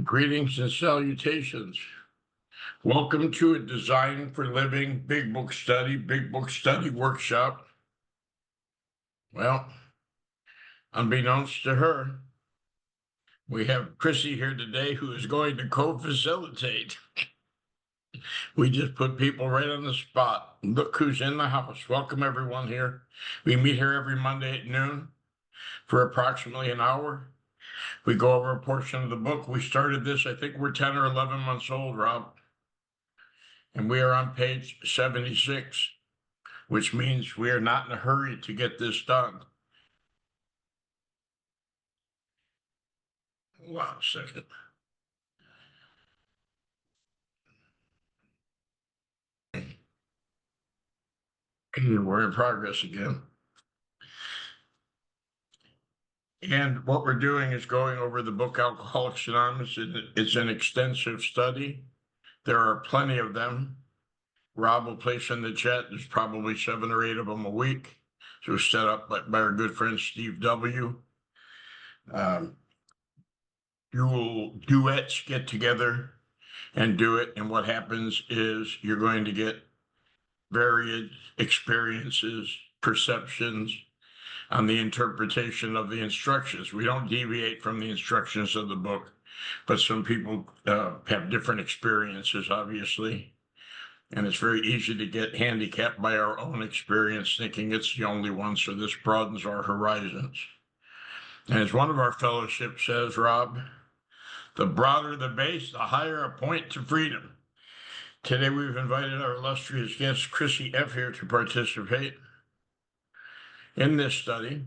Greetings and salutations. Welcome to a Design for Living Big Book Study workshop. Well, unbeknownst to her, we have Chrissy here today who is going to co-facilitate. We just put people right on the spot. Look who's in the house. Welcome everyone here. We meet here every Monday at noon for approximately an hour. We go over a portion of the book. We started this, I think we're 10 or 11 months old, Rob. And we are on page 76, which means we are not in a hurry to get this done. Wow, second. We're in progress again. And what we're doing is going over the book Alcoholics Anonymous. It's an extensive study. There are plenty of them. Rob will place in the chat, there's probably 7 or 8 of them a week. So set up by our good friend Steve W. Duets get together and do it. And what happens is you're going to get varied experiences, perceptions on the interpretation of the instructions. We don't deviate from the instructions of the book, but some people have different experiences, obviously. And it's very easy to get handicapped by our own experience, thinking it's the only one. So this broadens our horizons. And as one of our fellowships says, Rob, the broader the base, the higher a point to freedom. Today, we've invited our illustrious guest, Chrissy F. here to participate in this study.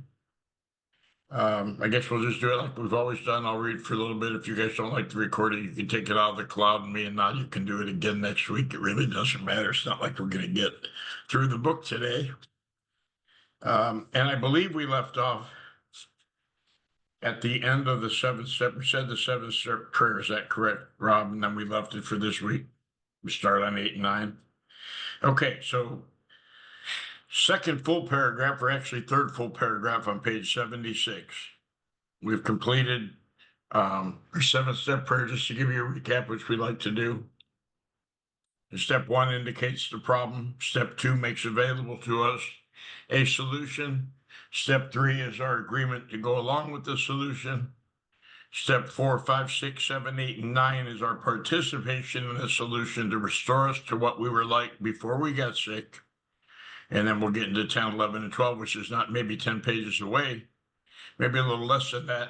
I guess we'll just do it like we've always done. I'll read for a little bit. If you guys don't like the recording, you can take it out of the cloud and me and now you can do it again next week. It really doesn't matter. It's not like we're going to get through the book today. And I believe we left off at the end of the 7th step. We said the 7th step prayer. Is that correct, Rob? And then we left it for this week. We start on 8 and 9. Okay, so second full paragraph, or actually third full paragraph on page 76. We've completed our 7th step prayer, just to give you a recap, which we like to do. Step 1 indicates the problem. Step 2 makes available to us a solution. Step 3 is our agreement to go along with the solution. Step 4, 5, 6, 7, 8, and 9 is our participation in the solution to restore us to what we were like before we got sick. And then we'll get into 10, 11, and 12, which is not maybe 10 pages away, maybe a little less than that,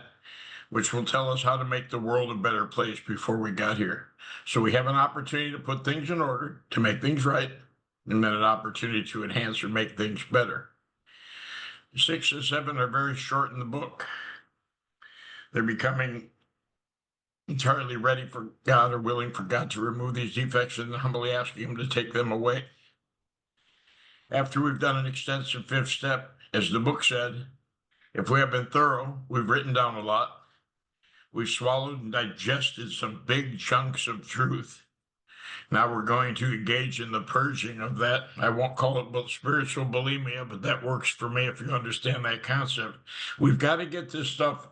which will tell us how to make the world a better place before we got here. So we have an opportunity to put things in order, to make things right, and then an opportunity to enhance or make things better. 6 and 7 are very short in the book. They're becoming entirely ready for God or willing for God to remove these defects and humbly asking Him to take them away. After we've done an extensive 5th step, as the book said, if we have been thorough, we've written down a lot. We've swallowed and digested some big chunks of truth. Now we're going to engage in the purging of that. I won't call it spiritual bulimia, but that works for me if you understand that concept. We've got to get this stuff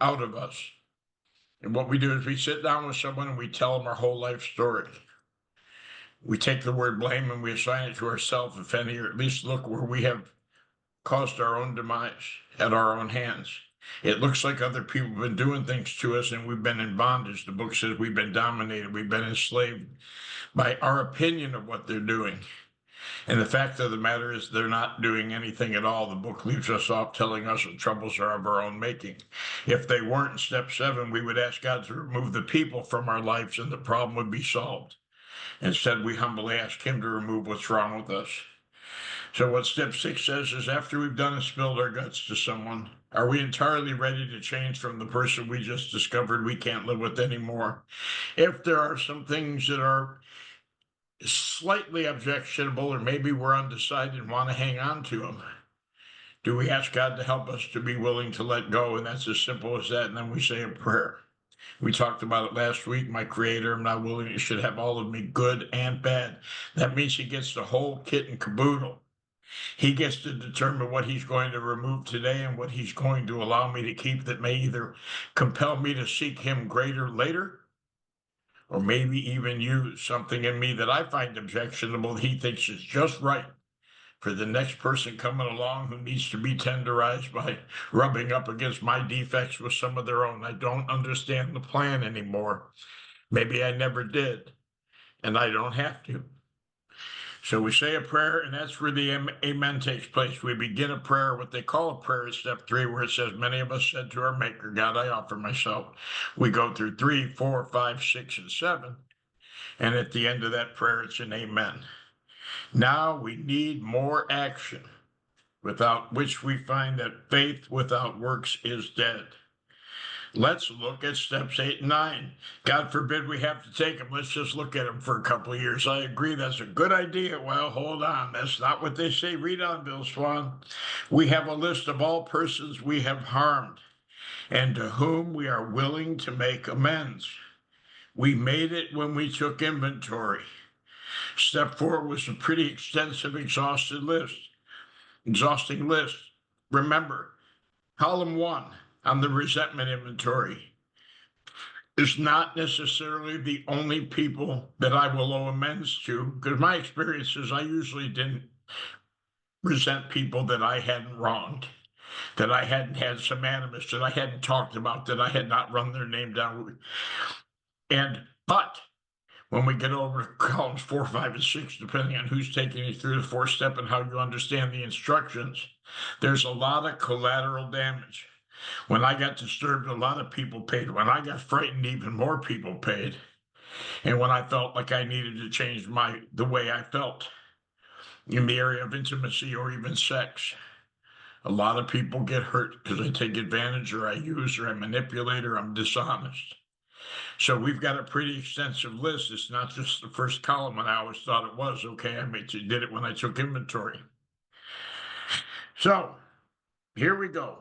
out of us. And what we do is we sit down with someone and we tell them our whole life story. We take the word blame and we assign it to ourselves, if any, or at least look where we have caused our own demise at our own hands. It looks like other people have been doing things to us and we've been in bondage. The book says we've been dominated, we've been enslaved by our opinion of what they're doing. And the fact of the matter is they're not doing anything at all. The book leaves us off telling us the troubles are of our own making. If they weren't in step 7, we would ask God to remove the people from our lives and the problem would be solved. Instead, we humbly ask Him to remove what's wrong with us. So what step 6 says is after we've done and spilled our guts to someone, are we entirely ready to change from the person we just discovered we can't live with anymore? If there are some things that are slightly objectionable, or maybe we're undecided and want to hang on to them, do we ask God to help us to be willing to let go? And that's as simple as that. And then we say a prayer. We talked about it last week. My Creator, I'm not willing, you should have all of me, good and bad. That means He gets the whole kit and caboodle. He gets to determine what he's going to remove today and what he's going to allow me to keep that may either compel me to seek him greater later, or maybe even use something in me that I find objectionable that he thinks is just right for the next person coming along who needs to be tenderized by rubbing up against my defects with some of their own. I don't understand the plan anymore. Maybe I never did, and I don't have to. So we say a prayer, and that's where the amen takes place. We begin a prayer, what they call a prayer is step 3, where it says, many of us said to our maker, God, I offer myself. We go through 3, 4, 5, 6, and 7. And at the end of that prayer, it's an amen. Now we need more action, without which we find that faith without works is dead. Let's look at steps 8 and 9. God forbid we have to take them. Let's just look at them for a couple of years. I agree that's a good idea. Well, hold on. That's not what they say. Read on, Bill Swan. We have a list of all persons we have harmed and to whom we are willing to make amends. We made it when we took inventory. Step 4 was a pretty extensive, exhausting list. Remember, column 1 on the resentment inventory is not necessarily the only people that I will owe amends to, because my experience is I usually didn't resent people that I hadn't wronged, that I hadn't had some animus, that I hadn't talked about, that I had not run their name down. But when we get over to columns 4, 5, and 6, depending on who's taking you through the 4th step and how you understand the instructions, there's a lot of collateral damage. When I got disturbed, a lot of people paid. When I got frightened, even more people paid. And when I felt like I needed to change the way I felt in the area of intimacy or even sex, a lot of people get hurt because I take advantage or I use or I manipulate or I'm dishonest. So we've got a pretty extensive list. It's not just the first column, and I always thought it was. Okay, I did it when I took inventory. So here we go.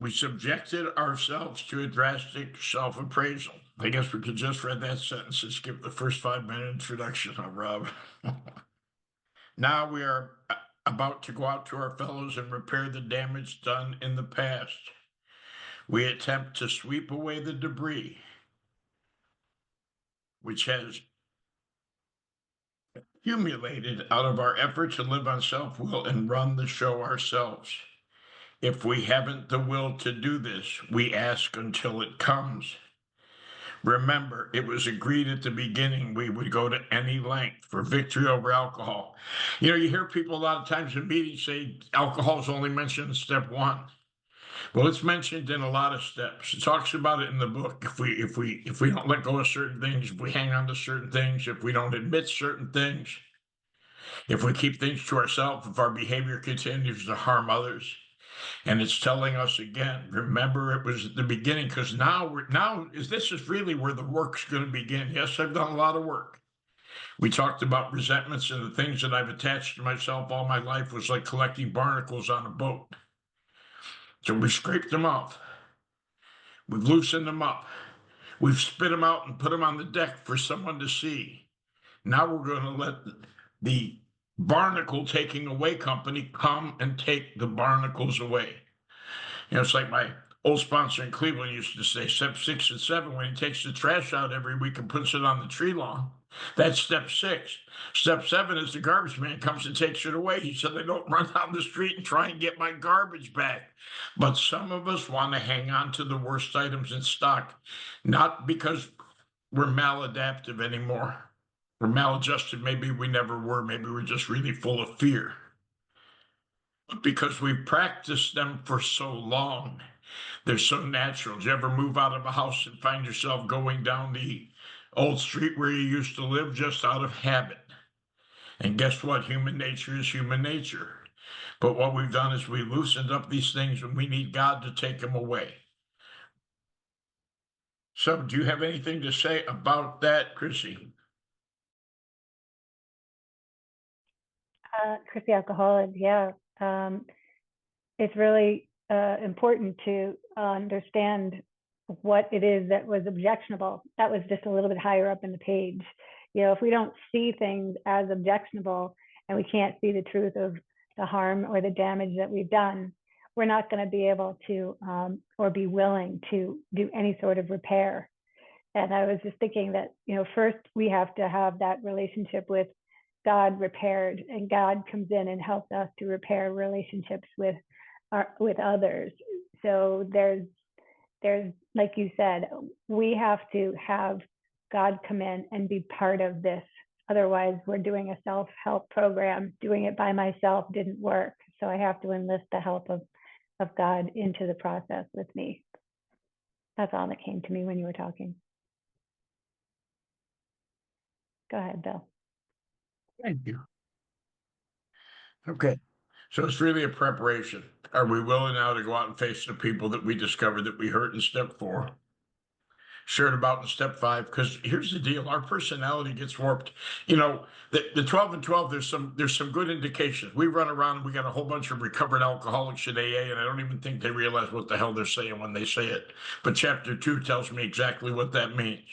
We subjected ourselves to a drastic self-appraisal. I guess we could just read that sentence and skip the first 5-minute introduction, huh, Rob? Now we are about to go out to our fellows and repair the damage done in the past. We attempt to sweep away the debris, which has accumulated out of our effort to live on self-will and run the show ourselves. If we haven't the will to do this, we ask until it comes. Remember, it was agreed at the beginning we would go to any length for victory over alcohol. You know, you hear people a lot of times in meetings say alcohol is only mentioned in step 1. Well, it's mentioned in a lot of steps. It talks about it in the book. If we don't let go of certain things, if we hang on to certain things, if we don't admit certain things, if we keep things to ourselves, if our behavior continues to harm others. And it's telling us again, remember it was at the beginning, because this is really where the work's going to begin. Yes, I've done a lot of work. We talked about resentments, and the things that I've attached to myself all my life was like collecting barnacles on a boat. So we scraped them off. We've loosened them up. We've spit them out and put them on the deck for someone to see. Now we're going to let the barnacle taking away company come and take the barnacles away. You know, it's like my old sponsor in Cleveland used to say, step 6 and 7, when he takes the trash out every week and puts it on the tree lawn. That's step 6. Step 7 is the garbage man comes and takes it away. He said, I don't run down the street and try and get my garbage back. But some of us want to hang on to the worst items in stock, not because we're maladaptive anymore. We're maladjusted. Maybe we never were. Maybe we're just really full of fear. But because we've practiced them for so long, they're so natural. Did you ever move out of a house and find yourself going down the old street where you used to live just out of habit? And guess what? Human nature is human nature. But what we've done is we loosened up these things and we need God to take them away. So do you have anything to say about that, Chrissy? Chrissy Alcoholic, yeah. It's really important to understand what it is that was objectionable. That was just a little bit higher up in the page. You know, if we don't see things as objectionable and we can't see the truth of the harm or the damage that we've done, we're not going to be able to or be willing to do any sort of repair. And I was just thinking that, first we have to have that relationship with God repaired, and God comes in and helps us to repair relationships with others. So there's, like you said, we have to have God come in and be part of this. Otherwise, we're doing a self-help program. Doing it by myself didn't work. So I have to enlist the help of God into the process with me. That's all that came to me when you were talking. Go ahead, Bill. Thank you. Okay, so it's really a preparation. Are we willing now to go out and face the people that we discovered that we hurt in step 4? Shared about in step 5, because here's the deal: our personality gets warped. The 12 and 12, there's some good indications. We run around and we got a whole bunch of recovered alcoholics at AA, and I don't even think they realize what the hell they're saying when they say it. But chapter 2 tells me exactly what that means.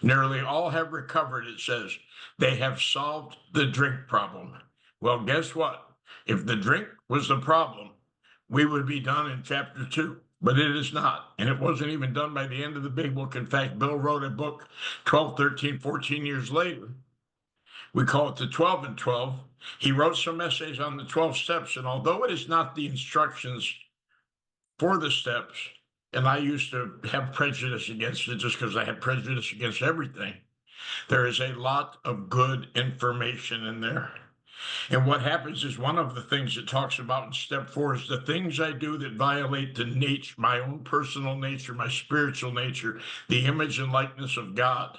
Nearly all have recovered, it says. They have solved the drink problem. Well, guess what? If the drink was the problem, we would be done in chapter 2. But it is not. And it wasn't even done by the end of the big book. In fact, Bill wrote a book 12, 13, 14 years later. We call it the 12 and 12. He wrote some essays on the 12 steps. And although it is not the instructions for the steps, and I used to have prejudice against it just because I have prejudice against everything, there is a lot of good information in there. And what happens is, one of the things it talks about in step 4 is the things I do that violate the nature, my own personal nature, my spiritual nature, the image and likeness of God,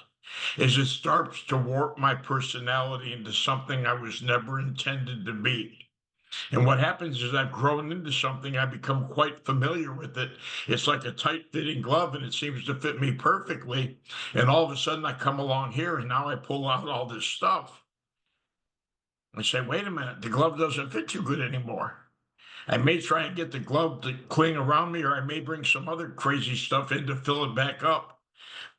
is it starts to warp my personality into something I was never intended to be. And what happens is, I've grown into something, I become quite familiar with it. It's like a tight-fitting glove, and it seems to fit me perfectly. And all of a sudden I come along here, and now I pull out all this stuff. I say, wait a minute, the glove doesn't fit you good anymore. I may try and get the glove to cling around me, or I may bring some other crazy stuff in to fill it back up.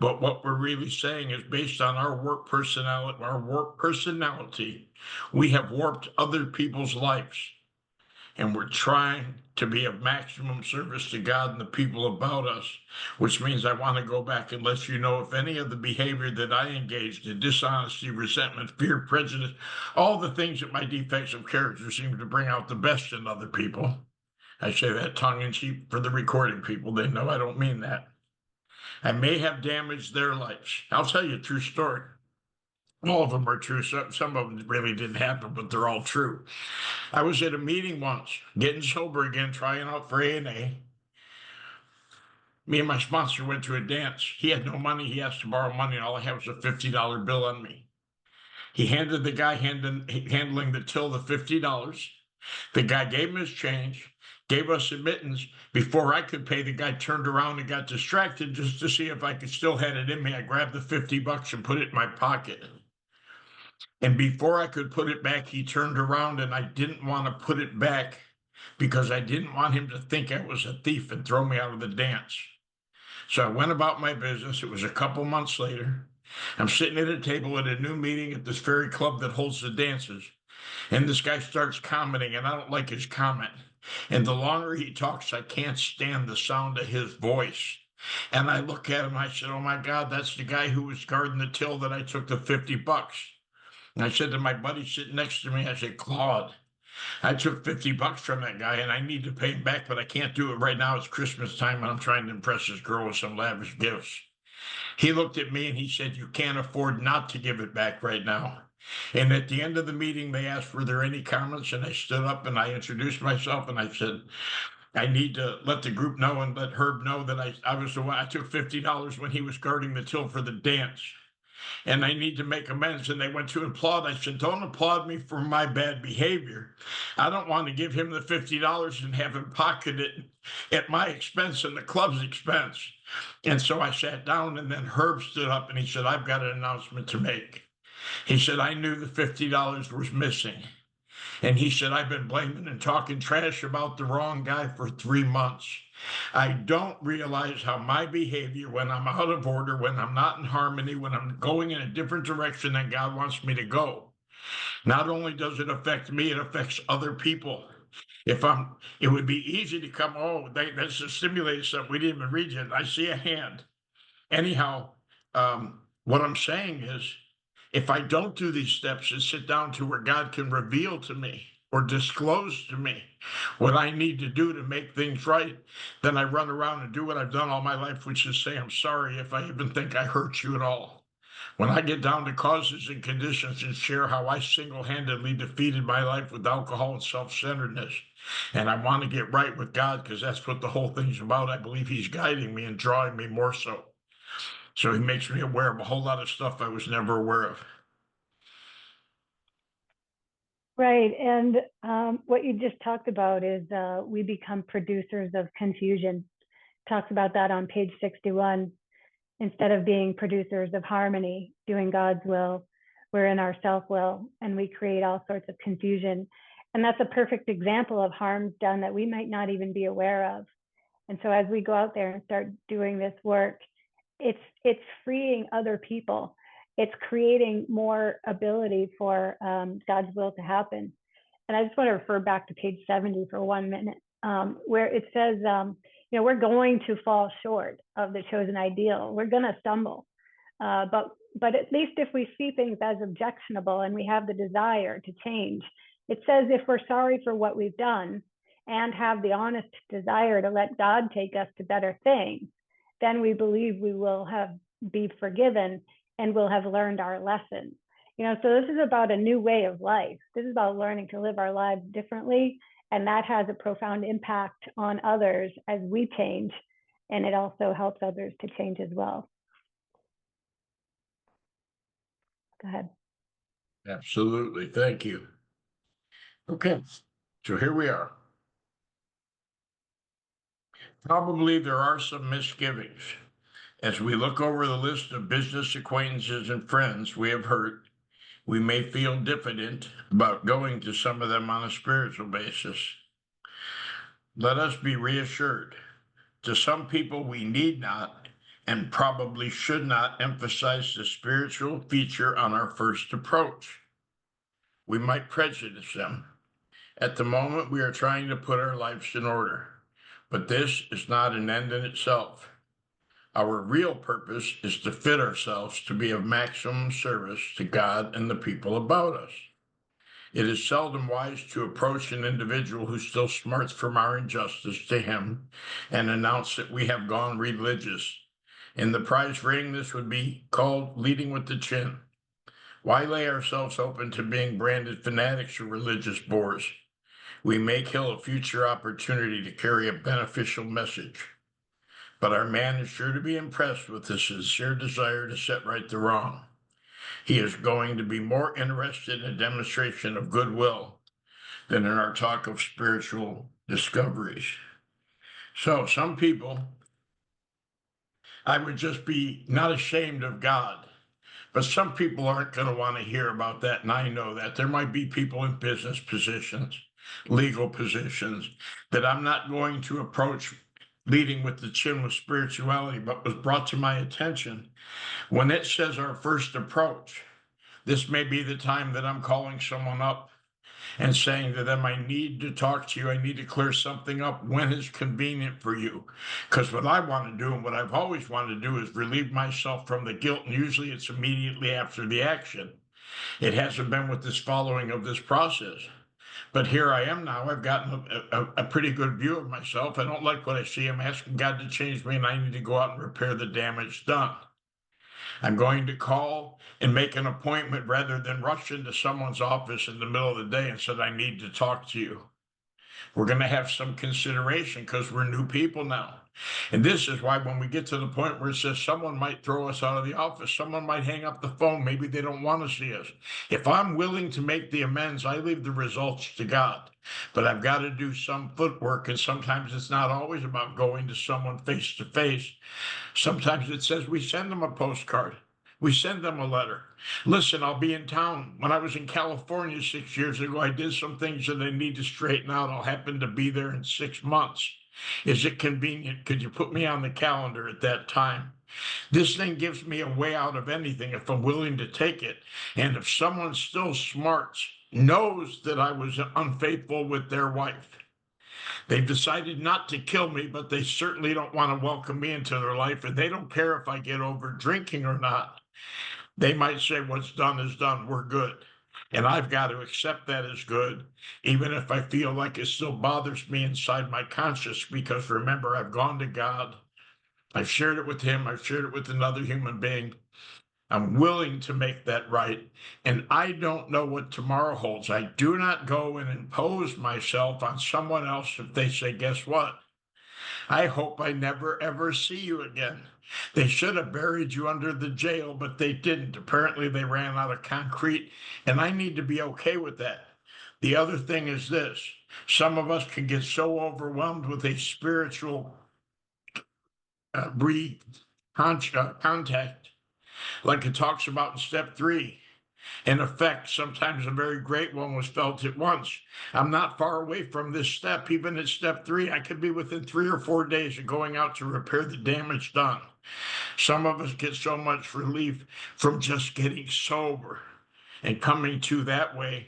But what we're really saying is, based on our warped personality, we have warped other people's lives. And we're trying to be of maximum service to God and the people about us, which means I want to go back and let you know if any of the behavior that I engaged in, dishonesty, resentment, fear, prejudice, all the things that my defects of character seem to bring out the best in other people. I say that tongue in cheek for the recording people. They know I don't mean that. I may have damaged their lives. I'll tell you a true story. All of them are true. Some of them really didn't happen, but they're all true. I was at a meeting once, getting sober again, trying out for ANA. Me and my sponsor went to a dance. He had no money. He asked to borrow money, and all I had was a $50 bill on me. He handed the guy handling the till the $50. The guy gave him his change, gave us admittance. Before I could pay, the guy turned around and got distracted just to see if I could still had it in me. I grabbed the $50 and put it in my pocket. And before I could put it back, he turned around, and I didn't want to put it back because I didn't want him to think I was a thief and throw me out of the dance. So I went about my business. It was a couple months later. I'm sitting at a table at a new meeting at this very club that holds the dances. And this guy starts commenting, and I don't like his comment. And the longer he talks, I can't stand the sound of his voice. And I look at him, I said, oh my God, that's the guy who was guarding the till that I took the $50. And I said to my buddy sitting next to me, I said, Claude, I took $50 from that guy, and I need to pay him back, but I can't do it right now. It's Christmas time, and I'm trying to impress this girl with some lavish gifts. He looked at me and he said, you can't afford not to give it back right now. And at the end of the meeting, they asked, were there any comments? And I stood up and I introduced myself, and I said, I need to let the group know and let Herb know that I was the one. I took $50 when he was guarding the till for the dance, and I need to make amends. And they went to applaud. I said, don't applaud me for my bad behavior. I don't want to give him the $50 and have him pocket it at my expense and the club's expense. And so I sat down, and then Herb stood up and he said, I've got an announcement to make. He said, I knew the $50 was missing. And he said, I've been blaming and talking trash about the wrong guy for 3 months. I don't realize how my behavior, when I'm out of order, when I'm not in harmony, when I'm going in a different direction than God wants me to go, Not only does it affect me, it affects other people. If I'm, it would be easy to come, oh, that's a simulated stuff. We didn't even read it. I see a hand. Anyhow, what I'm saying is, if I don't do these steps and sit down to where God can reveal to me or disclose to me what I need to do to make things right, then I run around and do what I've done all my life, which is say, I'm sorry if I even think I hurt you at all. When I get down to causes and conditions and share how I single-handedly defeated my life with alcohol and self-centeredness, and I want to get right with God because that's what the whole thing's about. I believe He's guiding me and drawing me more so. So He makes me aware of a whole lot of stuff I was never aware of. Right. And what you just talked about is we become producers of confusion. Talks about that on page 61. Instead of being producers of harmony, doing God's will, we're in our self-will and we create all sorts of confusion. And that's a perfect example of harms done that we might not even be aware of. And so as we go out there and start doing this work, it's freeing other people. It's creating more ability for God's will to happen. And I just want to refer back to page 70 for 1 minute, where it says, we're going to fall short of the chosen ideal. We're going to stumble. But at least if we see things as objectionable and we have the desire to change, it says if we're sorry for what we've done and have the honest desire to let God take us to better things, then we believe we will be forgiven and will have learned our lesson. So this is about a new way of life. This is about learning to live our lives differently. And that has a profound impact on others as we change. And it also helps others to change as well. Go ahead. Absolutely. Thank you. Okay. So here we are. Probably there are some misgivings. As we look over the list of business acquaintances and friends we have hurt, we may feel diffident about going to some of them on a spiritual basis. Let us be reassured. To some people, we need not and probably should not emphasize the spiritual feature on our first approach. We might prejudice them. At the moment, we are trying to put our lives in order, but this is not an end in itself. Our real purpose is to fit ourselves to be of maximum service to God and the people about us. It is seldom wise to approach an individual who still smarts from our injustice to him and announce that we have gone religious. In the prize ring, this would be called leading with the chin. Why lay ourselves open to being branded fanatics or religious bores? We may kill a future opportunity to carry a beneficial message. But our man is sure to be impressed with the sincere desire to set right the wrong. He is going to be more interested in a demonstration of goodwill than in our talk of spiritual discoveries. So some people, I would just be not ashamed of God, but some people aren't going to want to hear about that. And I know that there might be people in business positions, legal positions that I'm not going to approach leading with the chin with spirituality, but was brought to my attention when it says our first approach. This may be the time that I'm calling someone up and saying to them, I need to talk to you. I need to clear something up when it's convenient for you. Because what I want to do and what I've always wanted to do is relieve myself from the guilt. And usually it's immediately after the action. It hasn't been with this following of this process. But here I am now. I've gotten a pretty good view of myself. I don't like what I see. I'm asking God to change me, and I need to go out and repair the damage done. I'm going to call and make an appointment rather than rush into someone's office in the middle of the day and said, I need to talk to you. We're going to have some consideration because we're new people now. And this is why when we get to the point where it says someone might throw us out of the office, someone might hang up the phone, maybe they don't want to see us. If I'm willing to make the amends, I leave the results to God. But I've got to do some footwork, and sometimes it's not always about going to someone face to face. Sometimes it says we send them a postcard. We send them a letter. Listen, I'll be in town. When I was in California 6 years ago, I did some things that I need to straighten out. I'll happen to be there in 6 months. Is it convenient? Could you put me on the calendar at that time? This thing gives me a way out of anything if I'm willing to take it. And if someone still smarts knows that I was unfaithful with their wife. They've decided not to kill me, but they certainly don't want to welcome me into their life. And they don't care if I get over drinking or not. They might say, what's done is done. We're good. And I've got to accept that as good, even if I feel like it still bothers me inside my conscience. Because remember, I've gone to God. I've shared it with him. I've shared it with another human being. I'm willing to make that right. And I don't know what tomorrow holds. I do not go and impose myself on someone else if they say, guess what? I hope I never ever see you again. They should have buried you under the jail, but they didn't. Apparently, they ran out of concrete, and I need to be okay with that. The other thing is this: some of us can get so overwhelmed with a spiritual contact, like it talks about in step 3. In effect, sometimes a very great one was felt at once. I'm not far away from this step. Even at step 3, I could be within 3 or 4 days of going out to repair the damage done. Some of us get so much relief from just getting sober and coming to that way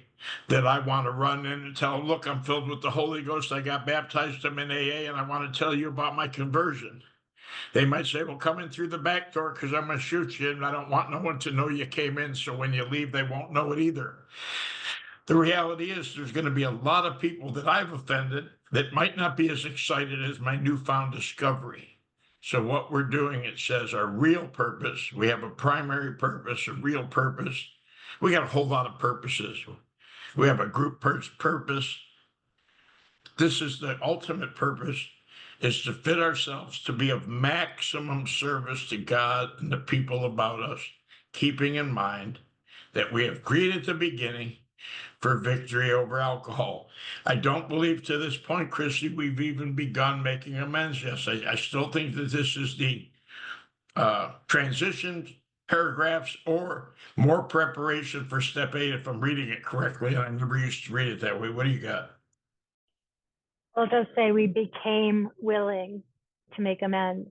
that I want to run in and tell them, look, I'm filled with the Holy Ghost. I got baptized. I'm in AA, and I want to tell you about my conversion. They might say, well, come in through the back door because I'm going to shoot you, and I don't want no one to know you came in. So when you leave, they won't know it either. The reality is there's going to be a lot of people that I've offended that might not be as excited as my newfound discovery. So what we're doing, it says our real purpose, we have a primary purpose, a real purpose. We got a whole lot of purposes. We have a group purpose. This is the ultimate purpose, is to fit ourselves to be of maximum service to God and the people about us, keeping in mind that we have agreed at the beginning for victory over alcohol. I don't believe to this point, Christy, we've even begun making amends. Yes, I still think that this is the transition paragraphs or more preparation for step 8, if I'm reading it correctly. And I never used to read it that way. What do you got? Well, it does say we became willing to make amends.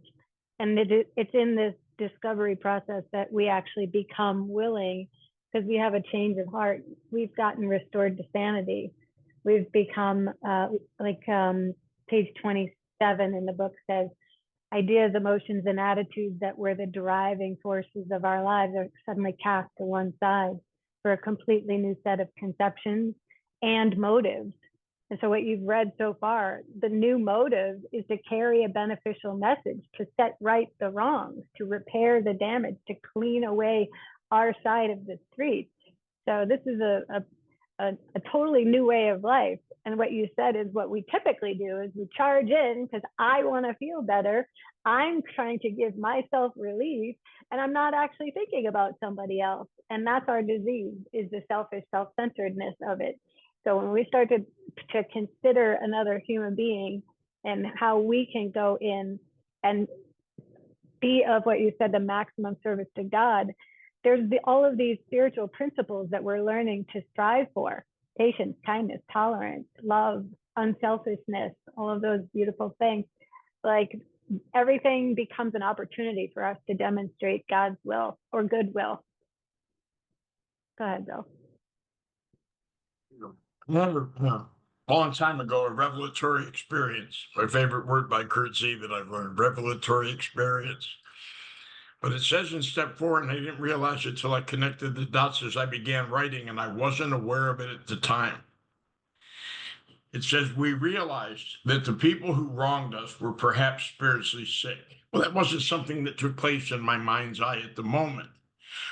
And it's in this discovery process that we actually become willing, because we have a change of heart. We've gotten restored to sanity. We've become, page 27 in the book says, ideas, emotions, and attitudes that were the driving forces of our lives are suddenly cast to one side for a completely new set of conceptions and motives. And so what you've read so far, the new motive is to carry a beneficial message, to set right the wrongs, to repair the damage, to clean away our side of the street. So this is a totally new way of life. And what you said is what we typically do is we charge in because I want to feel better. I'm trying to give myself relief, and I'm not actually thinking about somebody else. And that's our disease, is the selfish self-centeredness of it. So when we start to consider another human being and how we can go in and be of what you said, the maximum service to God, there's all of these spiritual principles that we're learning to strive for: patience, kindness, tolerance, love, unselfishness, all of those beautiful things. Like, everything becomes an opportunity for us to demonstrate God's will or goodwill. Go ahead, Bill. A long time ago, a revelatory experience, my favorite word by Kurt Z that I've learned, revelatory experience. But it says in step 4, and I didn't realize it till I connected the dots as I began writing, and I wasn't aware of it at the time. It says, we realized that the people who wronged us were perhaps spiritually sick. Well, that wasn't something that took place in my mind's eye at the moment.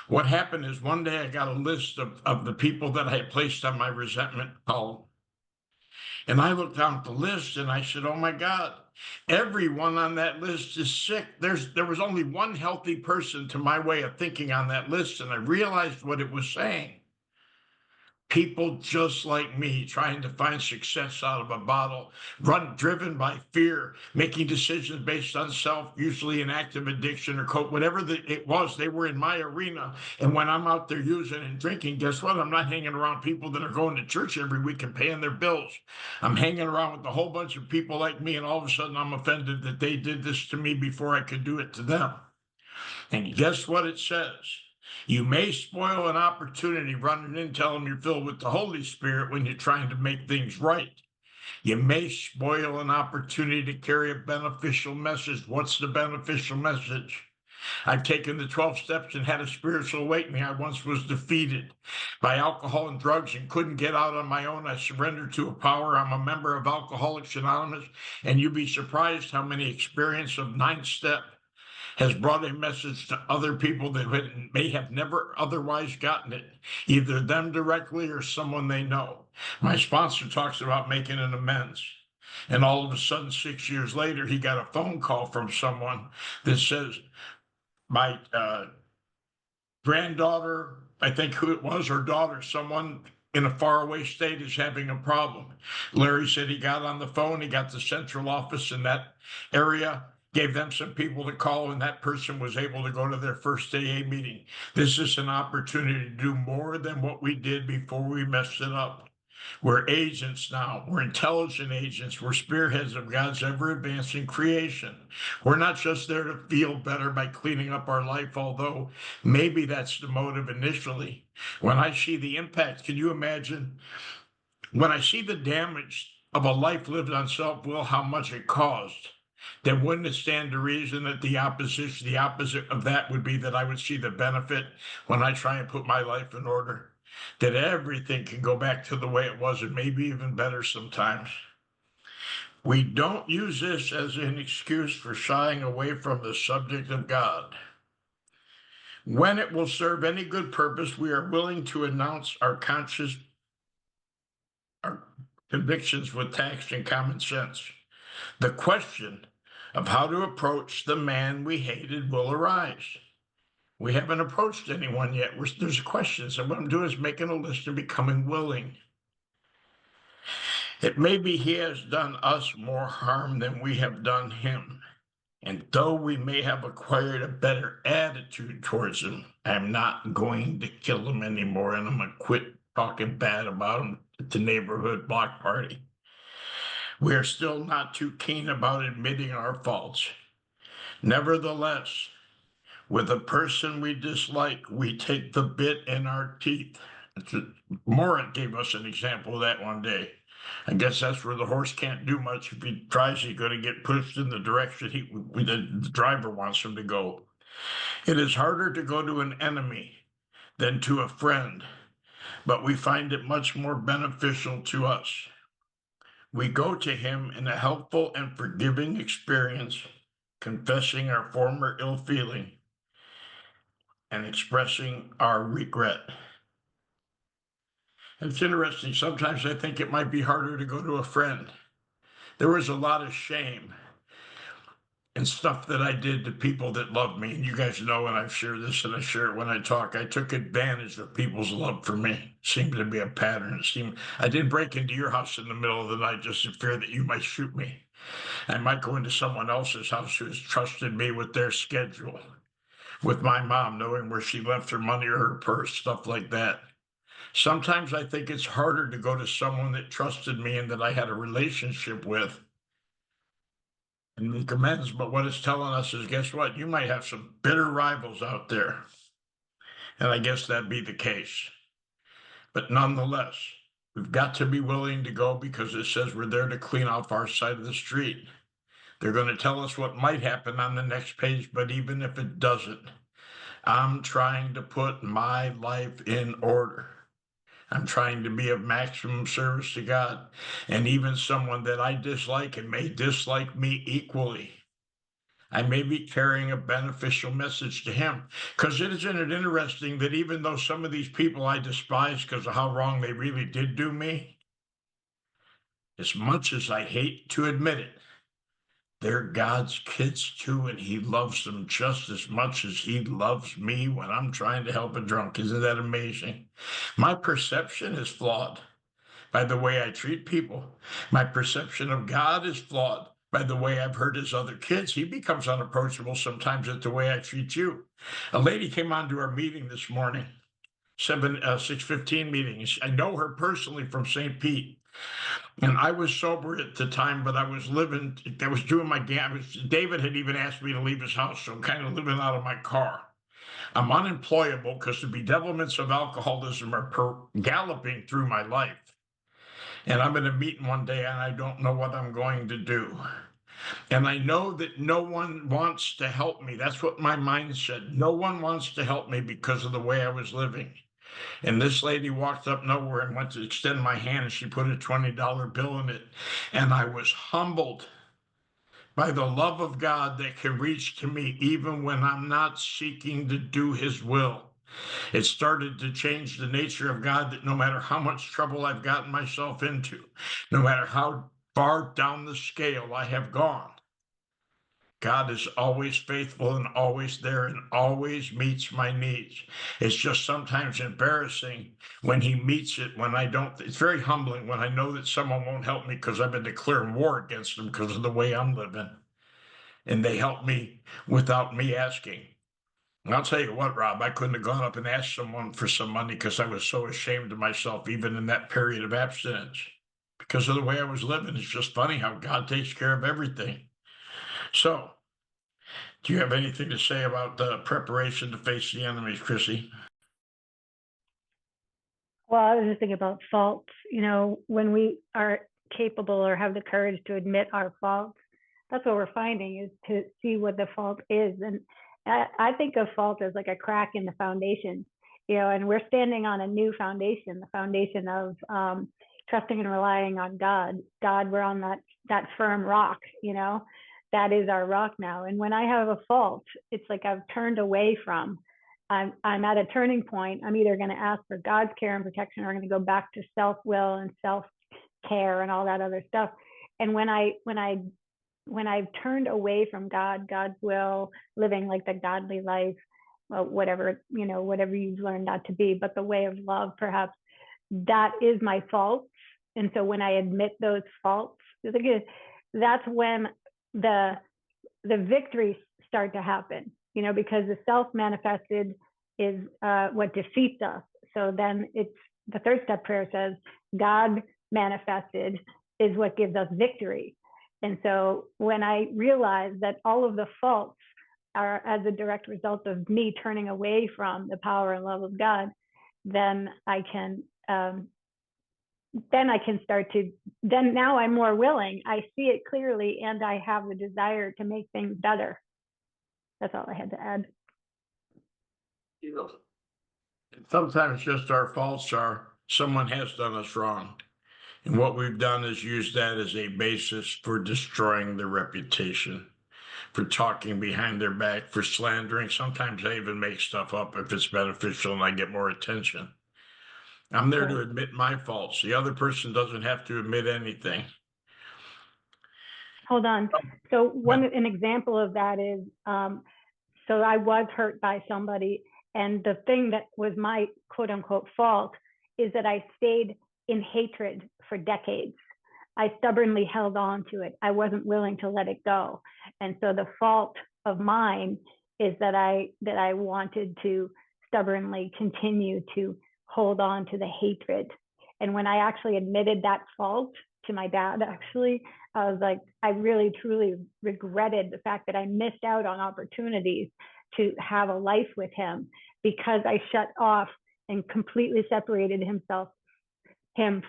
What happened is one day I got a list of the people that I had placed on my resentment column. And I looked down at the list and I said, oh my God, everyone on that list is sick. There was only one healthy person to my way of thinking on that list. And I realized what it was saying. People just like me, trying to find success out of a bottle, driven by fear, making decisions based on self, usually an active addiction or whatever it was. They were in my arena. And when I'm out there using and drinking, guess what? I'm not hanging around people that are going to church every week and paying their bills. I'm hanging around with a whole bunch of people like me, and all of a sudden I'm offended that they did this to me before I could do it to them. And guess what it says? You may spoil an opportunity running in, telling them you're filled with the Holy Spirit when you're trying to make things right. You may spoil an opportunity to carry a beneficial message. What's the beneficial message? I've taken the 12 steps and had a spiritual awakening. I once was defeated by alcohol and drugs and couldn't get out on my own. I surrendered to a power. I'm a member of Alcoholics Anonymous, and you'd be surprised how many experience of ninth step has brought a message to other people that may have never otherwise gotten it, either them directly or someone they know. My sponsor talks about making an amends. And all of a sudden, 6 years later, he got a phone call from someone that says, my granddaughter, I think who it was, or daughter, someone in a faraway state is having a problem. Larry said he got on the phone, he got the central office in that area, gave them some people to call, and that person was able to go to their first AA meeting. This is an opportunity to do more than what we did before we messed it up. We're agents now. We're intelligent agents. We're spearheads of God's ever advancing creation. We're not just there to feel better by cleaning up our life, although maybe that's the motive initially. When I see the impact, can you imagine? When I see the damage of a life lived on self-will, how much it caused, then wouldn't it stand to reason that the opposite of that would be that I would see the benefit when I try and put my life in order? That everything can go back to the way it was, and maybe even better sometimes. We don't use this as an excuse for shying away from the subject of God. When it will serve any good purpose, we are willing to announce our convictions with tact and common sense. The question of how to approach the man we hated will arise. We haven't approached anyone yet. There's questions, and what I'm doing is making a list and becoming willing. It may be he has done us more harm than we have done him. And though we may have acquired a better attitude towards him, I'm not going to kill him anymore, and I'm going to quit talking bad about him at the neighborhood block party. We are still not too keen about admitting our faults. Nevertheless, with a person we dislike, we take the bit in our teeth. Morat gave us an example of that one day. I guess that's where the horse can't do much. If he tries, he's going to get pushed in the direction the driver wants him to go. It is harder to go to an enemy than to a friend, but we find it much more beneficial to us. We go to him in a helpful and forgiving experience, confessing our former ill feeling and expressing our regret. It's interesting. Sometimes I think it might be harder to go to a friend. There was a lot of shame and stuff that I did to people that loved me. And you guys know, and I've shared this and I share it when I talk, I took advantage of people's love for me. Seemed to be a pattern. I didn't break into your house in the middle of the night just in fear that you might shoot me. I might go into someone else's house who has trusted me with their schedule, with my mom, knowing where she left her money or her purse, stuff like that. Sometimes I think it's harder to go to someone that trusted me and that I had a relationship with and make amends. But what it's telling us is, guess what? You might have some bitter rivals out there. And I guess that'd be the case. But nonetheless, we've got to be willing to go because it says we're there to clean off our side of the street. They're going to tell us what might happen on the next page, but even if it doesn't, I'm trying to put my life in order. I'm trying to be of maximum service to God. And even someone that I dislike and may dislike me equally, I may be carrying a beneficial message to him. Because isn't it interesting that even though some of these people I despise because of how wrong they really did do me, as much as I hate to admit it, they're God's kids too, and he loves them just as much as he loves me when I'm trying to help a drunk. Isn't that amazing? My perception is flawed by the way I treat people. My perception of God is flawed by the way I've hurt his other kids. He becomes unapproachable sometimes at the way I treat you. A lady came on to our meeting this morning, 6:15 meeting. I know her personally from St. Pete. And I was sober at the time, but I was doing my David had even asked me to leave his house, so I'm kind of living out of my car. I'm unemployable because the bedevilments of alcoholism are galloping through my life. And I'm in a meeting one day and I don't know what I'm going to do. And I know that no one wants to help me. That's what my mind said. No one wants to help me because of the way I was living. And this lady walked up nowhere and went to extend my hand and she put a $20 bill in it. And I was humbled by the love of God that can reach to me even when I'm not seeking to do his will. It started to change the nature of God, that no matter how much trouble I've gotten myself into, no matter how far down the scale I have gone, God is always faithful and always there and always meets my needs. It's just sometimes embarrassing when he meets it when I don't. It's very humbling when I know that someone won't help me because I've been declaring war against them because of the way I'm living. And they help me without me asking. And I'll tell you what, Rob, I couldn't have gone up and asked someone for some money because I was so ashamed of myself, even in that period of abstinence, because of the way I was living. It's just funny how God takes care of everything. So, do you have anything to say about the preparation to face the enemies, Chrissy? Well, I was just thinking about faults. When we are capable or have the courage to admit our faults, that's what we're finding, is to see what the fault is. And I think of fault as like a crack in the foundation, and we're standing on a new foundation, the foundation of trusting and relying on God. God, we're on that firm rock, that is our rock now. And when I have a fault, it's like I've turned away from. I'm at a turning point. I'm either going to ask for God's care and protection, or I'm going to go back to self-will and self-care and all that other stuff. And when I've turned away from God, God's will, living like the godly life, well, whatever you've learned not to be, but the way of love, perhaps, that is my fault. And so when I admit those faults, that's when the victories start to happen, because the self-manifested is what defeats us. So then it's the third step prayer says, God manifested is what gives us victory. And so when I realize that all of the faults are as a direct result of me turning away from the power and love of God, then I can now I'm more willing. I see it clearly, and I have the desire to make things better. That's all I had to add. Sometimes just our faults are someone has done us wrong. And what we've done is use that as a basis for destroying their reputation, for talking behind their back, for slandering. Sometimes I even make stuff up if it's beneficial and I get more attention. I'm there to admit my faults. The other person doesn't have to admit anything. Hold on. So an example of that is, so I was hurt by somebody, and the thing that was my quote unquote fault is that I stayed in hatred for decades. I stubbornly held on to it. I wasn't willing to let it go. And so the fault of mine is that I wanted to stubbornly continue to hold on to the hatred. And when I actually admitted that fault to my dad, actually, I was like, I really, truly regretted the fact that I missed out on opportunities to have a life with him, because I shut off and completely separated him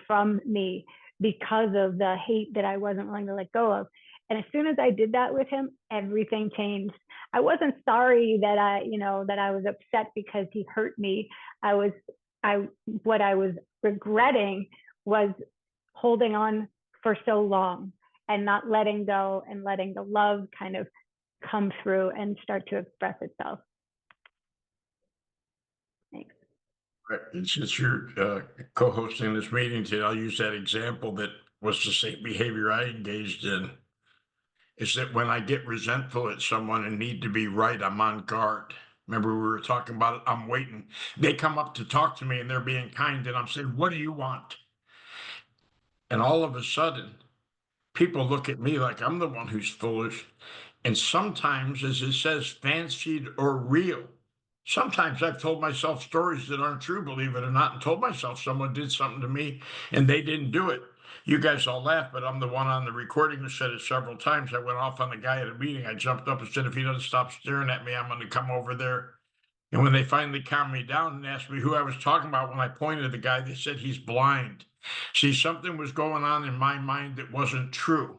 from me because of the hate that I wasn't willing to let go of. And as soon as I did that with him, everything changed. I wasn't sorry that I was upset because he hurt me. What I was regretting was holding on for so long and not letting go, and letting the love kind of come through and start to express itself. Thanks. Since you're co-hosting this meeting today, I'll use that example that was the same behavior I engaged in. Is that when I get resentful at someone and need to be right, I'm on guard. Remember, we were talking about it. I'm waiting. They come up to talk to me and they're being kind, and I'm saying, what do you want? And all of a sudden, people look at me like I'm the one who's foolish. And sometimes, as it says, fancied or real. Sometimes I've told myself stories that aren't true, believe it or not, and told myself someone did something to me and they didn't do it. You guys all laugh, but I'm the one on the recording who said it several times. I went off on the guy at a meeting. I jumped up and said, if he doesn't stop staring at me, I'm going to come over there And when they finally calmed me down and asked me who I was talking about, when I pointed at the guy, they said he's blind. See, something was going on in my mind that wasn't true.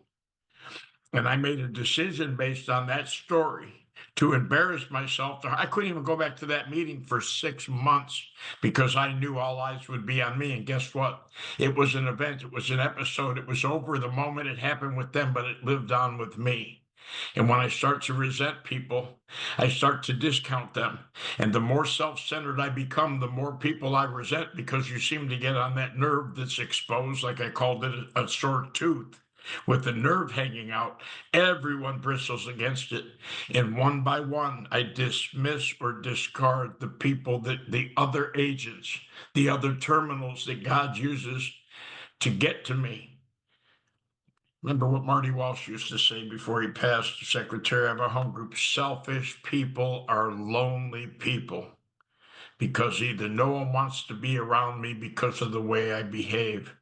And I made a decision based on that story to embarrass myself. I couldn't even go back to that meeting for 6 months because I knew all eyes would be on me. And guess what? It was an event, it was an episode, it was over the moment it happened with them, but it lived on with me. And when I start to resent people, I start to discount them. And the more self centered I become, the more people I resent because you seem to get on that nerve that's exposed, like I called it a sore tooth. With the nerve hanging out, everyone bristles against it. And one by one, I dismiss or discard the people that the other agents, the other terminals that God uses to get to me. Remember what Marty Walsh used to say before he passed, the secretary of our home group: selfish people are lonely people because either no one wants to be around me because of the way I behave,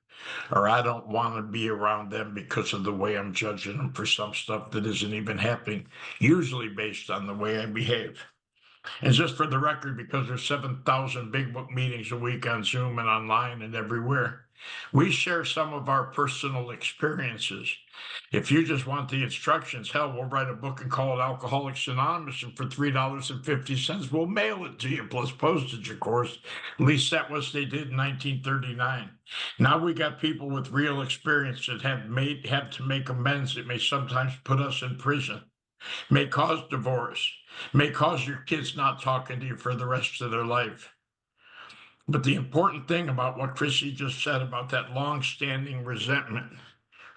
or I don't want to be around them because of the way I'm judging them for some stuff that isn't even happening, usually based on the way I behave. And just for the record, because there's 7,000 big book meetings a week on Zoom and online and everywhere, we share some of our personal experiences. If you just want the instructions, hell, we'll write a book and call it Alcoholics Anonymous, and for $3.50, we'll mail it to you, plus postage, of course. At least that was they did in 1939. Now we got people with real experience that have to make amends that may sometimes put us in prison, may cause divorce, may cause your kids not talking to you for the rest of their life. But the important thing about what Chrissy just said about that long-standing resentment,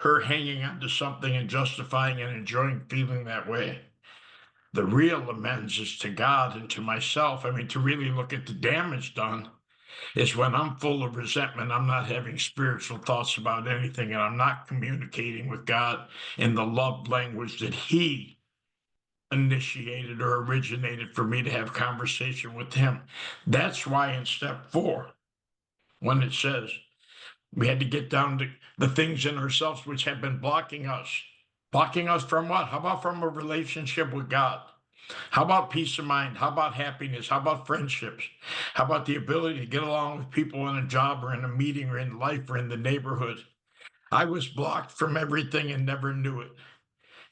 her hanging on to something and justifying and enjoying feeling that way, the real amends is to God and to myself. I mean, to really look at the damage done is when I'm full of resentment, I'm not having spiritual thoughts about anything, and I'm not communicating with God in the love language that He initiated or originated for me to have conversation with Him. That's why in step 4, when it says we had to get down to the things in ourselves which have been blocking us. Blocking us from what? How about from a relationship with God? How about peace of mind? How about happiness? How about friendships? How about the ability to get along with people in a job or in a meeting or in life or in the neighborhood? I was blocked from everything and never knew it.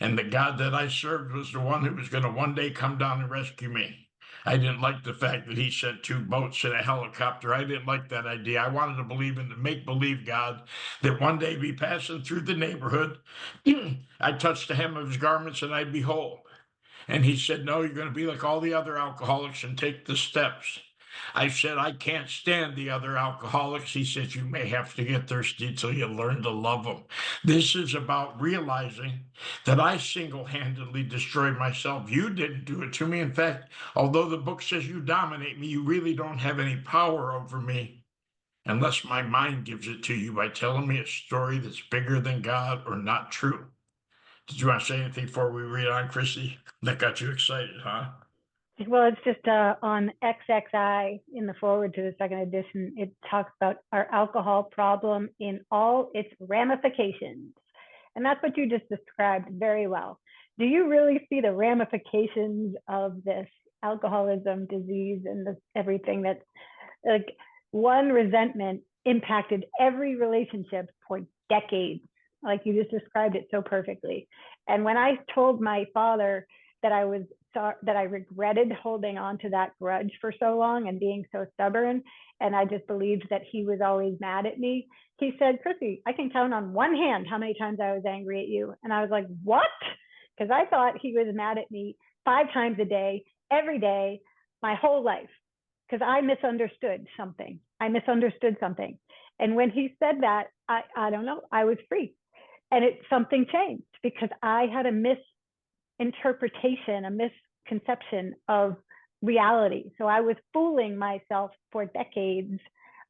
And the God that I served was the one who was going to one day come down and rescue me. I didn't like the fact that he sent 2 boats and a helicopter. I didn't like that idea. I wanted to believe in the make-believe God that one day be passing through the neighborhood. I'd touch the hem of his garments and I'd be whole. And he said, no, you're going to be like all the other alcoholics and take the steps. I said, I can't stand the other alcoholics. He said, you may have to get thirsty until you learn to love them. This is about realizing that I single-handedly destroyed myself. You didn't do it to me. In fact, although the book says you dominate me, you really don't have any power over me unless my mind gives it to you by telling me a story that's bigger than God or not true. Did you want to say anything before we read on, Chrissy? That got you excited, huh? Well, it's just on XXI in the forward to the second edition, it talks about our alcohol problem in all its ramifications. And that's what you just described very well. Do you really see the ramifications of this alcoholism disease and everything that's like one resentment impacted every relationship for decades? Like you just described it so perfectly. And when I told my father that I regretted holding on to that grudge for so long and being so stubborn, and I just believed that he was always mad at me, he said, Chrissy, I can count on one hand how many times I was angry at you. And I was like, what? Because I thought he was mad at me 5 times a day, every day, my whole life, because I misunderstood something. And when he said that, I don't know, I was free. And something changed because I had a misinterpretation, a misconception of reality. So I was fooling myself for decades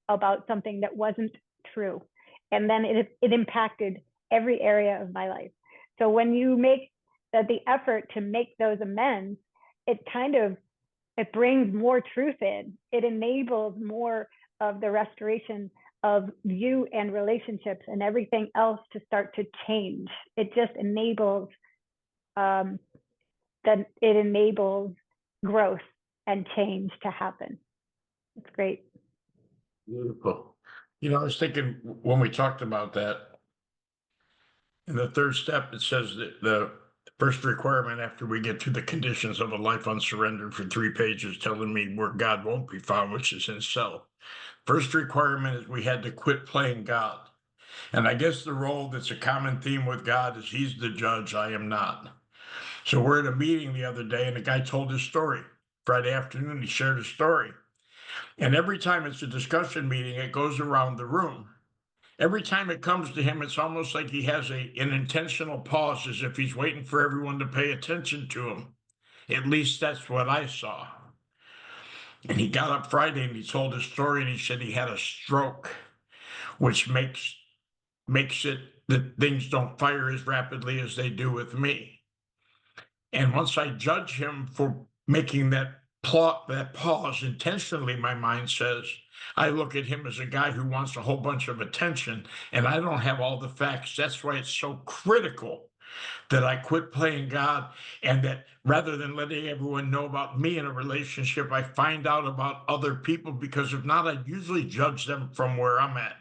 about something that wasn't true. And then it impacted every area of my life. So when you make the effort to make those amends, it brings more truth in. It enables more of the restoration of you and relationships and everything else to start to change. It just enables growth and change to happen. It's great. Beautiful. You know, I was thinking when we talked about that, in the third step, it says that the first requirement after we get to the conditions of a life unsurrendered for 3 pages telling me where God won't be found, which is in self. First requirement is we had to quit playing God. And I guess the role that's a common theme with God is he's the judge, I am not. So we're at a meeting the other day and a guy told his story. Friday afternoon, he shared his story. And every time it's a discussion meeting, it goes around the room. Every time it comes to him, it's almost like he has an intentional pause as if he's waiting for everyone to pay attention to him. At least that's what I saw. And he got up Friday and he told his story and he said he had a stroke, which makes it that things don't fire as rapidly as they do with me. And once I judge him for making that pause intentionally, my mind says, I look at him as a guy who wants a whole bunch of attention, and I don't have all the facts. That's why it's so critical that I quit playing God, and that rather than letting everyone know about me in a relationship, I find out about other people, because if not, I usually judge them from where I'm at.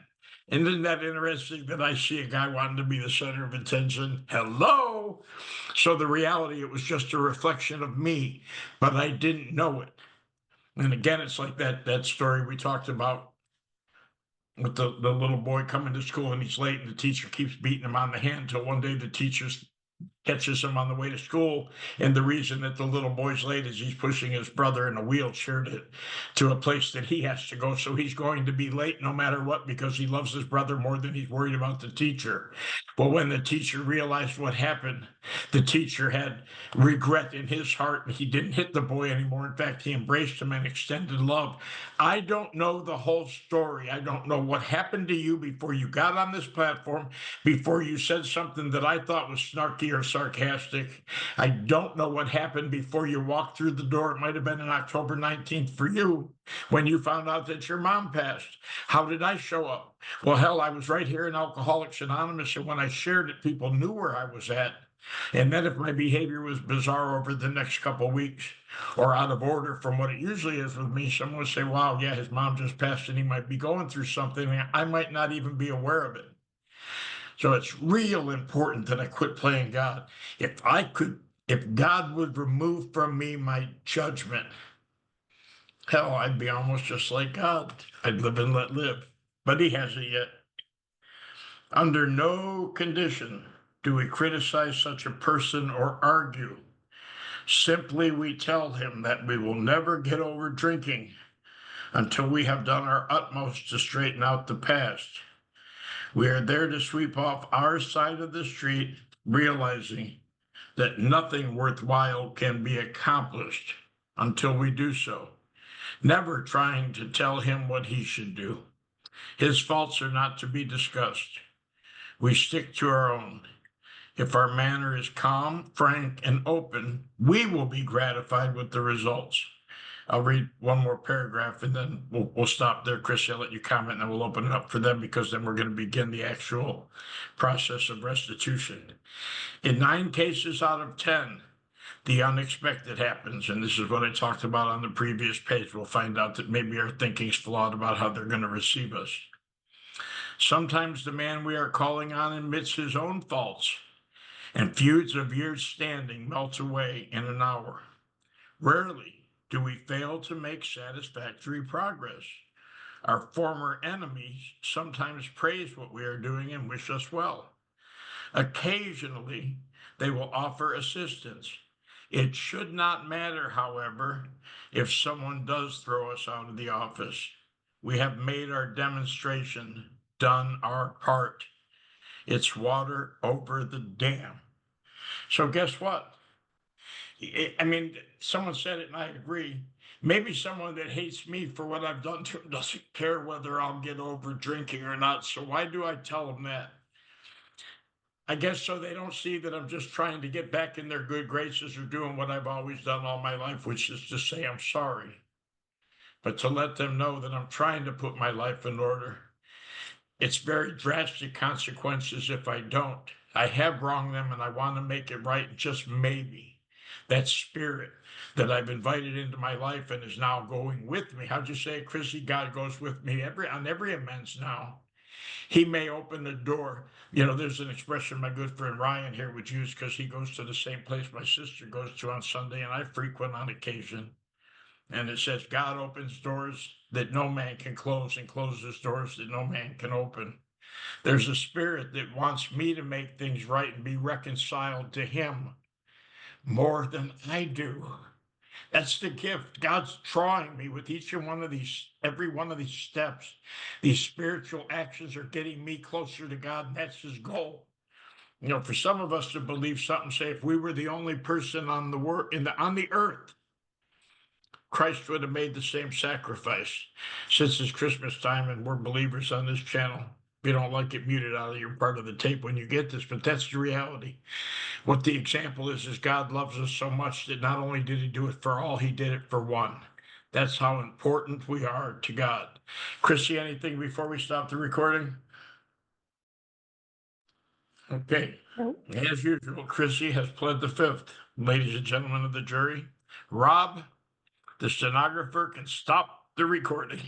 And isn't that interesting that I see a guy wanting to be the center of attention? Hello. So the reality, it was just a reflection of me, but I didn't know it. And again, it's like that story we talked about with the little boy coming to school and he's late and the teacher keeps beating him on the hand until one day the teacher catches him on the way to school. And the reason that the little boy's late is he's pushing his brother in a wheelchair to a place that he has to go. So he's going to be late no matter what, because he loves his brother more than he's worried about the teacher. But when the teacher realized what happened, the teacher had regret in his heart and he didn't hit the boy anymore. In fact, he embraced him and extended love. I don't know the whole story. I don't know what happened to you before you got on this platform, before you said something that I thought was snarky or sarcastic. I don't know what happened before you walked through the door. It might have been on October 19th for you when you found out that your mom passed. How did I show up? Well, hell, I was right here in Alcoholics Anonymous, and when I shared it, people knew where I was at. And then if my behavior was bizarre over the next couple of weeks or out of order from what it usually is with me, someone would say, wow, yeah, his mom just passed and he might be going through something. I might not even be aware of it. So it's real important that I quit playing God. If God would remove from me my judgment, hell, I'd be almost just like God. I'd live and let live. But he hasn't yet. Under no condition do we criticize such a person or argue. Simply, we tell him that we will never get over drinking until we have done our utmost to straighten out the past. We are there to sweep off our side of the street, realizing that nothing worthwhile can be accomplished until we do so. Never trying to tell him what he should do. His faults are not to be discussed. We stick to our own. If our manner is calm, frank, and open, we will be gratified with the results. I'll read one more paragraph and then we'll stop there. Chris, I'll let you comment and then we'll open it up for them, because then we're going to begin the actual process of restitution. In 9 cases out of 10, the unexpected happens. And this is what I talked about on the previous page. We'll find out that maybe our thinking's flawed about how they're going to receive us. Sometimes the man we are calling on admits his own faults, and feuds of years standing melt away in an hour. Rarely do we fail to make satisfactory progress. Our former enemies sometimes praise what we are doing and wish us well. Occasionally, they will offer assistance. It should not matter, however, if someone does throw us out of the office. We have made our demonstration, done our part. It's water over the dam. So guess what? I mean, someone said it and I agree. Maybe someone that hates me for what I've done to him doesn't care whether I'll get over drinking or not. So why do I tell them that? I guess so they don't see that I'm just trying to get back in their good graces or doing what I've always done all my life, which is to say I'm sorry. But to let them know that I'm trying to put my life in order. It's very drastic consequences if I don't. I have wronged them and I want to make it right, just maybe. that spirit that I've invited into my life and is now going with me. How'd you say, Chrissy? God goes with me on every amends now. He may open the door. You know, there's an expression my good friend Ryan here would use because he goes to the same place my sister goes to on Sunday, and I frequent on occasion. And it says, God opens doors that no man can close and closes doors that no man can open. There's a spirit that wants me to make things right and be reconciled to him more than I do. That's the gift. God's drawing me with each and one of these, every one of these steps. These spiritual actions are getting me closer to God, and that's his goal. You know, for some of us to believe something, say if we were the only person on the earth, Christ would have made the same sacrifice. Since it's Christmas time and we're believers on this channel, if you don't like it, mute it out of your part of the tape when you get this, but that's the reality. What the example is God loves us so much that not only did he do it for all, he did it for one. That's how important we are to God. Chrissy, anything before we stop the recording? Okay. Nope. As usual, Chrissy has pled the fifth. Ladies and gentlemen of the jury, Rob, the stenographer, can stop the recording.